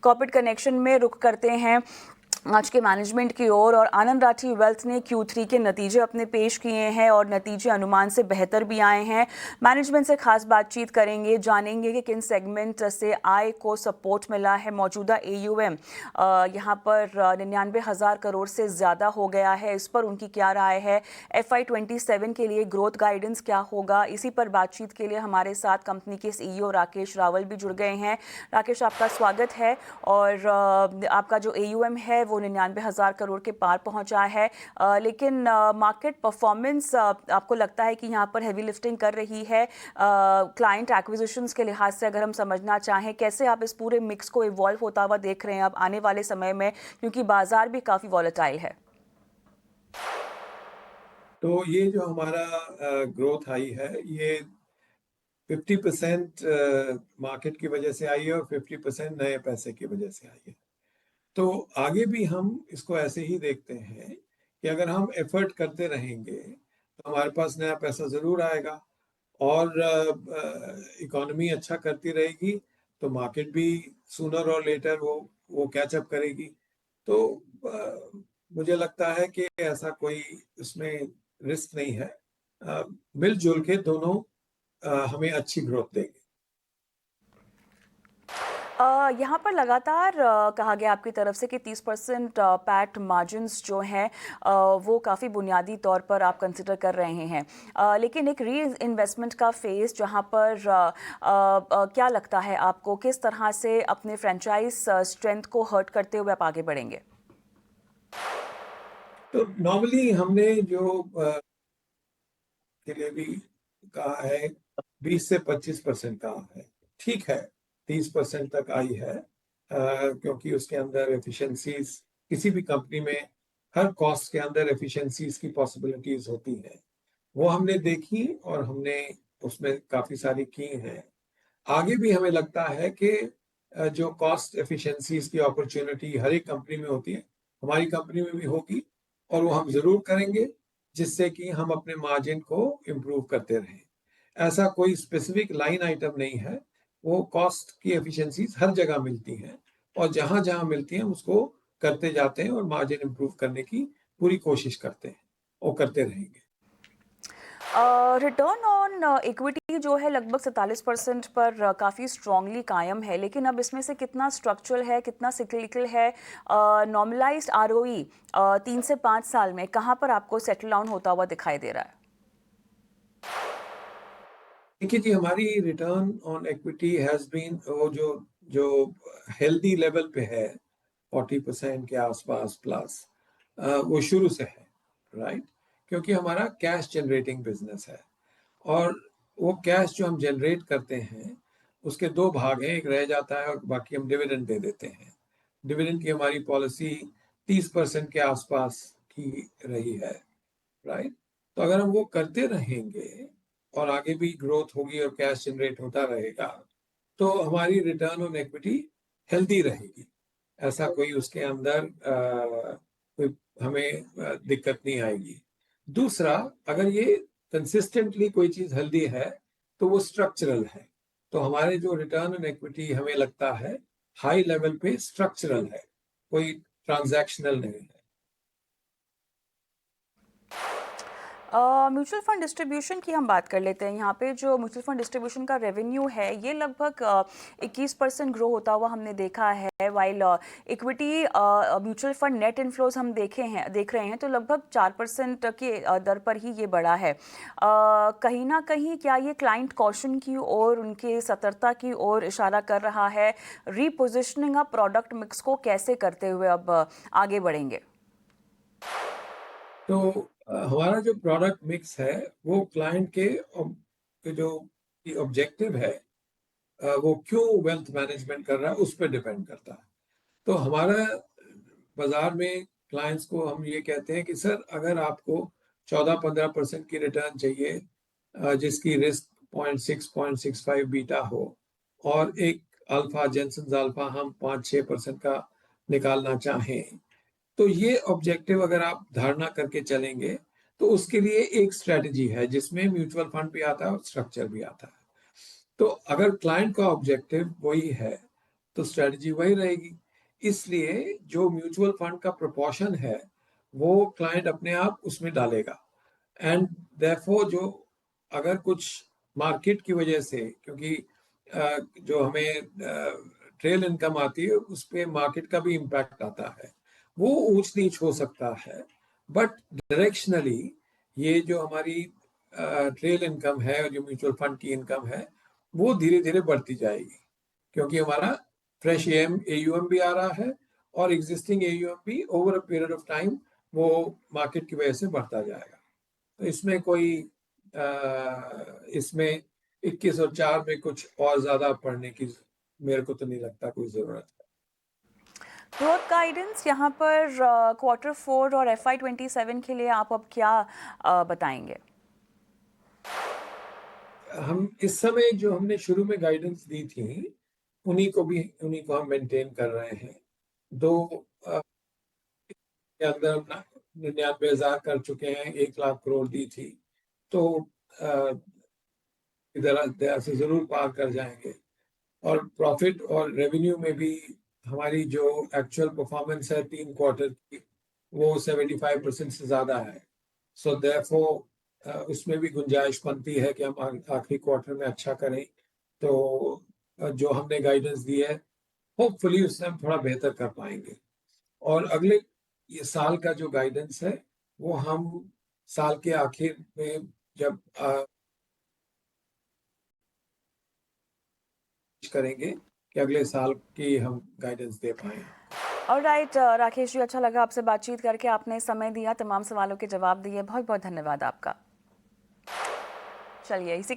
Corporate connection में रुख करते हैं आज के मैनेजमेंट की ओर। और आनंद राठी वेल्थ ने Q3 के नतीजे अपने पेश किए हैं और नतीजे अनुमान से बेहतर भी आए हैं। मैनेजमेंट से खास बातचीत करेंगे, जानेंगे कि किन सेगमेंट से आय को सपोर्ट मिला है। मौजूदा AUM यहाँ पर 99,000 करोड़ से ज़्यादा हो गया है, इस पर उनकी क्या राय है। FY27 के लिए ग्रोथ गाइडेंस क्या होगा, इसी पर बातचीत के लिए हमारे साथ कंपनी के CEO राकेश रावल भी जुड़ गए हैं। राकेश, आपका स्वागत है। और आपका जो AUM है वो 99,000 करोड़ के पार पहुंचा है, लेकिन मार्केट परफॉर्मेंस आपको लगता है कि यहाँ पर हैवी लिफ्टिंग कर रही है क्लाइंट एक्विजिशंस के लिहाज से? अगर हम समझना चाहें, कैसे आप इस पूरे मिक्स को इवॉल्व होता हुआ देख रहे हैं अब आने वाले समय में, क्योंकि बाजार भी काफी वॉलेटाइल है? तो ये जो हमारा ग्रोथ आई है, ये 50% मार्केट की वजह से आई है और 50% नए पैसे की वजह से आई है। तो आगे भी हम इसको ऐसे ही देखते हैं कि अगर हम एफर्ट करते रहेंगे तो हमारे पास नया पैसा ज़रूर आएगा, और इकोनॉमी अच्छा करती रहेगी तो मार्केट भी सूनर और लेटर वो कैचअप करेगी। तो मुझे लगता है कि ऐसा कोई उसमें रिस्क नहीं है। मिलजुल के दोनों हमें अच्छी ग्रोथ देंगे। यहाँ पर लगातार कहा गया आपकी तरफ से कि 30% पैट मार्जिन्स जो हैं वो काफ़ी बुनियादी तौर पर आप कंसिडर कर रहे हैं, लेकिन एक री इन्वेस्टमेंट का फेज़ जहाँ पर क्या लगता है आपको, किस तरह से अपने फ्रेंचाइज स्ट्रेंथ को हर्ट करते हुए आप आगे बढ़ेंगे? तो नॉर्मली हमने जो के लिए भी कहा है 20 से 25% कहा है। ठीक है, 30% तक आई है, क्योंकि उसके अंदर एफिशिएंसीज, किसी भी कंपनी में हर कॉस्ट के अंदर एफिशिएंसीज की पॉसिबिलिटीज होती हैं, वो हमने देखी और हमने उसमें काफी सारी की हैं। आगे भी हमें लगता है कि जो कॉस्ट एफिशिएंसीज की अपॉर्चुनिटी हर एक कंपनी में होती है, हमारी कंपनी में भी होगी, और वो हम जरूर करेंगे, जिससे कि हम अपने मार्जिन को इम्प्रूव करते रहें। ऐसा कोई स्पेसिफिक लाइन आइटम नहीं है, वो कॉस्ट की एफिशिएंसीज हर जगह मिलती हैं, और जहां जहां मिलती हैं उसको करते जाते हैं और मार्जिन इम्प्रूव करने की पूरी कोशिश करते हैं और करते रहेंगे। रिटर्न ऑन इक्विटी जो है लगभग 47% पर काफ़ी स्ट्रांगली कायम है, लेकिन अब इसमें से कितना स्ट्रक्चरल है, कितना सिक्लिकल है? नॉर्मलाइज्ड ROE 3 से 5 साल में कहाँ पर आपको सेटल डाउन होता हुआ दिखाई दे रहा है? देखिए जी, हमारी return on equity has been वो जो जो हेल्दी लेवल पे है, 40% के आसपास प्लस, वो शुरू से है, राइट? क्योंकि हमारा कैश जनरेटिंग बिजनेस है, और वो कैश जो हम जनरेट करते हैं उसके दो भाग हैं, एक रह जाता है और बाकी हम डिविडेंड दे देते हैं। डिविडेंड की हमारी पॉलिसी 30% के आसपास की रही है, राइट? तो अगर हम वो करते रहेंगे और आगे भी ग्रोथ होगी और कैश जनरेट होता रहेगा, तो हमारी रिटर्न ऑन इक्विटी हेल्दी रहेगी। ऐसा कोई उसके अंदर कोई हमें दिक्कत नहीं आएगी। दूसरा, अगर ये कंसिस्टेंटली कोई चीज हेल्दी है तो वो स्ट्रक्चरल है। तो हमारे जो रिटर्न ऑन इक्विटी हमें लगता है हाई लेवल पे स्ट्रक्चरल है, कोई ट्रांजैक्शनल नहीं है। म्यूचुअल फंड डिस्ट्रीब्यूशन की हम बात कर लेते हैं। यहाँ पे जो म्यूचुअल फंड डिस्ट्रीब्यूशन का रेवेन्यू है ये लगभग 21% ग्रो होता हुआ हमने देखा है, while equity mutual fund net inflows हम देख रहे हैं तो लगभग 4% के दर पर ही ये बढ़ा है। कहीं ना कहीं क्या ये क्लाइंट कॉशन की ओर, उनके सतर्कता की ओर इशारा कर रहा है? रीपोजिशनिंग ऑफ प्रोडक्ट मिक्स को कैसे करते हुए अब आगे बढ़ेंगे? तो हमारा जो प्रोडक्ट मिक्स है वो क्लाइंट के जो ऑब्जेक्टिव है, वो क्यों वेल्थ मैनेजमेंट कर रहा है उस पर डिपेंड करता है। तो हमारा बाजार में क्लाइंट्स को हम ये कहते हैं कि सर, अगर आपको 14-15% की रिटर्न चाहिए, जिसकी रिस्क 0.6-0.65 बीटा हो, और एक अल्फा जेनसन अल्फा हम 5-6% का निकालना चाहें, तो ये ऑब्जेक्टिव अगर आप धारणा करके चलेंगे तो उसके लिए एक स्ट्रेटजी है जिसमें म्यूचुअल फंड भी आता है और स्ट्रक्चर भी आता है। तो अगर क्लाइंट का ऑब्जेक्टिव वही है तो स्ट्रेटजी वही रहेगी। इसलिए जो म्यूचुअल फंड का प्रोपोर्शन है वो क्लाइंट अपने आप उसमें डालेगा एंड देयरफॉर जो अगर कुछ मार्केट की वजह से, क्योंकि जो हमें ट्रेल इनकम आती है उस पे मार्केट का भी इम्पैक्ट आता है, वो ऊंच नीच हो सकता है, बट डायरेक्शनली ये जो हमारी ट्रेल इनकम है और जो म्यूचुअल फंड की इनकम है वो धीरे धीरे बढ़ती जाएगी, क्योंकि हमारा फ्रेश एयूएम भी आ रहा है और एग्जिस्टिंग एयूएम भी over a period of time वो मार्केट की वजह से बढ़ता जाएगा। तो इसमें कोई इसमें 21 और 4 में कुछ और ज्यादा पढ़ने की मेरे को तो नहीं लगता कोई जरूरत है। ग्रोथ गाइडेंस यहाँ पर Q4 और FY27 के लिए आप अब क्या बताएंगे? हम इस समय जो हमने शुरू में गाइडेंस दी थी उन्हीं को हम मेंटेन कर रहे हैं। दो के अंदर 99,000 कर चुके हैं, 1 लाख करोड़ दी थी, तो इधर से जरूर पार कर जाएंगे। और प्रॉफिट और रेवेन्यू में भी हमारी जो एक्चुअल परफॉर्मेंस है 3 क्वार्टर की वो 75% से ज्यादा है। सो देयरफॉर उसमें भी गुंजाइश बनती है कि हम आखिरी क्वार्टर में अच्छा करें। तो जो हमने गाइडेंस दी है होपफुली उससे हम थोड़ा बेहतर कर पाएंगे। और अगले ये साल का जो गाइडेंस है वो हम साल के आखिर में जब करेंगे कि अगले साल की हम गाइडेंस दे पाए। ऑलराइट राकेश जी, अच्छा लगा आपसे बातचीत करके, आपने समय दिया, तमाम सवालों के जवाब दिए, बहुत बहुत धन्यवाद आपका। चलिए इसी